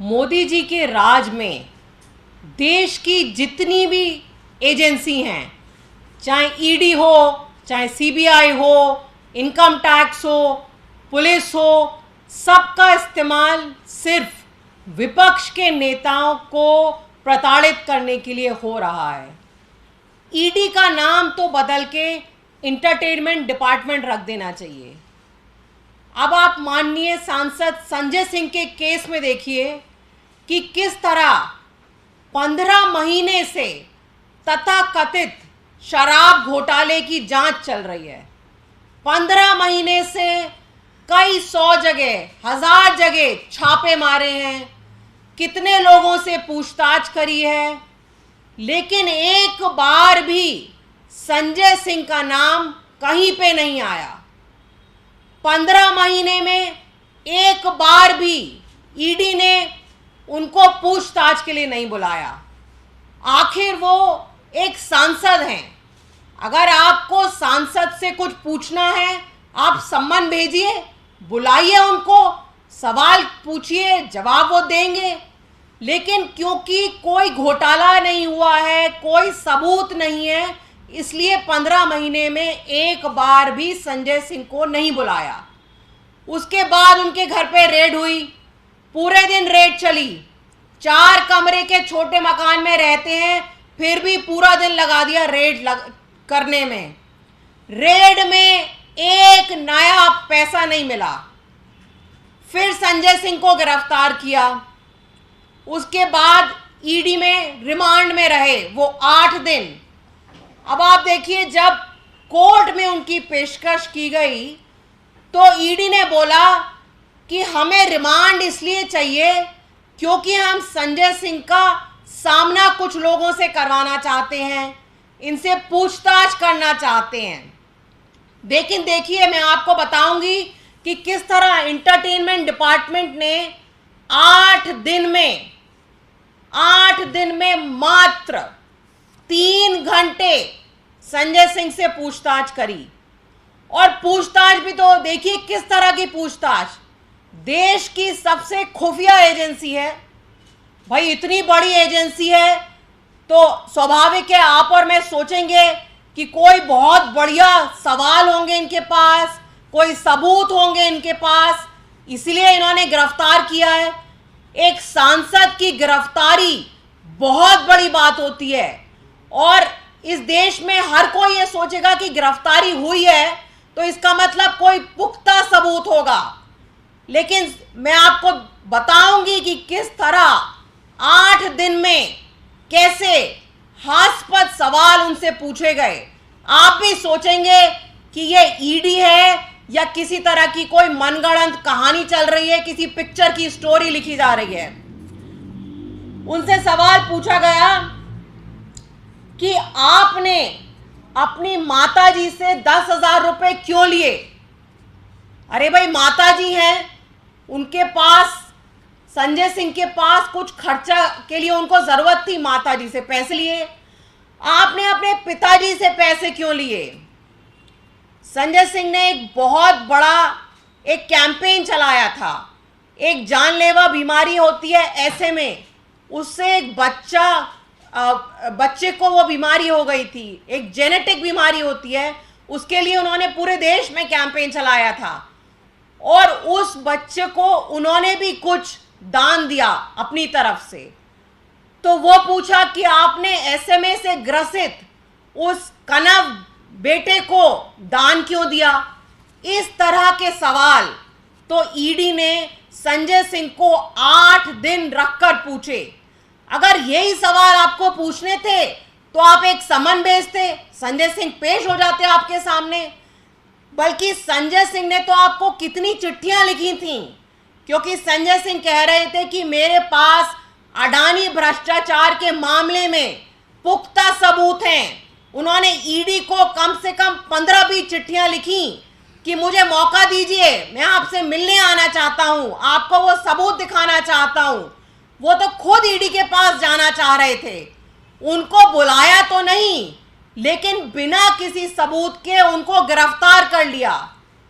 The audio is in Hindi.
मोदी जी के राज में देश की जितनी भी एजेंसी हैं, चाहे ईडी हो, चाहे सीबीआई हो, इनकम टैक्स हो, पुलिस हो, सबका इस्तेमाल सिर्फ विपक्ष के नेताओं को प्रताड़ित करने के लिए हो रहा है। ईडी का नाम तो बदल के इंटरटेनमेंट डिपार्टमेंट रख देना चाहिए। अब आप माननीय सांसद संजय सिंह के केस में देखिए कि किस तरह 15 महीने से तथाकथित शराब घोटाले की जांच चल रही है। 15 महीने से कई 100 जगह, 1000 जगह छापे मारे हैं, कितने लोगों से पूछताछ करी है, लेकिन एक बार भी संजय सिंह का नाम कहीं पे नहीं आया। 15 महीने में एक बार भी ईडी ने उनको पूछताछ के लिए नहीं बुलाया। आखिर वो एक सांसद हैं। अगर आपको सांसद से कुछ पूछना है, आप सम्मन भेजिए, बुलाइए उनको, सवाल पूछिए, जवाब वो देंगे। लेकिन क्योंकि कोई घोटाला नहीं हुआ है, कोई सबूत नहीं है, इसलिए 15 महीने में एक बार भी संजय सिंह को नहीं बुलाया। उसके बाद उनके घर पे रेड हुई, पूरे दिन रेड चली। 4 कमरे के छोटे मकान में रहते हैं, फिर भी पूरा दिन लगा दिया रेड करने में। रेड में एक नया पैसा नहीं मिला। फिर संजय सिंह को गिरफ्तार किया। उसके बाद ईडी में रिमांड में रहे वो 8 दिन। अब आप देखिए, जब कोर्ट में उनकी पेशकश की गई तो ईडी ने बोला कि हमें रिमांड इसलिए चाहिए क्योंकि हम संजय सिंह का सामना कुछ लोगों से करवाना चाहते हैं, इनसे पूछताछ करना चाहते हैं। लेकिन देखिए, मैं आपको बताऊंगी कि किस तरह एंटरटेनमेंट डिपार्टमेंट ने 8 दिन में मात्र 3 घंटे संजय सिंह से पूछताछ करी। और पूछताछ भी तो देखिए किस तरह की पूछताछ। देश की सबसे खुफिया एजेंसी है भाई, इतनी बड़ी एजेंसी है तो स्वाभाविक है आप और मैं सोचेंगे कि कोई बहुत बढ़िया सवाल होंगे इनके पास, कोई सबूत होंगे इनके पास, इसलिए इन्होंने गिरफ्तार किया है। एक सांसद की गिरफ्तारी बहुत बड़ी बात होती है और इस देश में हर कोई ये सोचेगा कि गिरफ्तारी हुई है तो इसका मतलब कोई पुख्ता सबूत होगा। लेकिन मैं आपको बताऊंगी कि किस तरह 8 दिन में कैसे हास्यास्पद सवाल उनसे पूछे गए। आप भी सोचेंगे कि ये ईडी है या किसी तरह की कोई मनगढ़ंत कहानी चल रही है, किसी पिक्चर की स्टोरी लिखी जा रही है। उनसे सवाल पूछा गया कि आपने अपनी माताजी से 10,000 रुपए क्यों लिए। अरे भाई, माताजी हैं, उनके पास, संजय सिंह के पास कुछ खर्चा के लिए उनको जरूरत थी, माताजी से पैसे लिए। आपने अपने पिताजी से पैसे क्यों लिए। संजय सिंह ने एक बहुत बड़ा एक कैंपेन चलाया था। एक जानलेवा बीमारी होती है SMA, उससे एक बच्चे को वो बीमारी हो गई थी, एक जेनेटिक बीमारी होती है, उसके लिए उन्होंने पूरे देश में कैंपेन चलाया था और उस बच्चे को उन्होंने भी कुछ दान दिया अपनी तरफ से। तो वो पूछा कि आपने SMA से ग्रसित उस कनव बेटे को दान क्यों दिया। इस तरह के सवाल तो ईडी ने संजय सिंह को 8 दिन रखकर पूछे। अगर यही सवाल आपको पूछने थे तो आप एक समन भेजते, संजय सिंह पेश हो जाते आपके सामने। बल्कि संजय सिंह ने तो आपको कितनी चिट्ठियां लिखी थीं, क्योंकि संजय सिंह कह रहे थे कि मेरे पास अडानी भ्रष्टाचार के मामले में पुख्ता सबूत हैं। उन्होंने ईडी को कम से कम 15-20 चिट्ठियां लिखी कि मुझे मौका दीजिए, मैं आपसे मिलने आना चाहता हूं, आपको वो सबूत दिखाना चाहता हूं। वो तो खुद ईडी के पास जाना चाह रहे थे, उनको बुलाया तो नहीं, लेकिन बिना किसी सबूत के उनको गिरफ्तार कर लिया।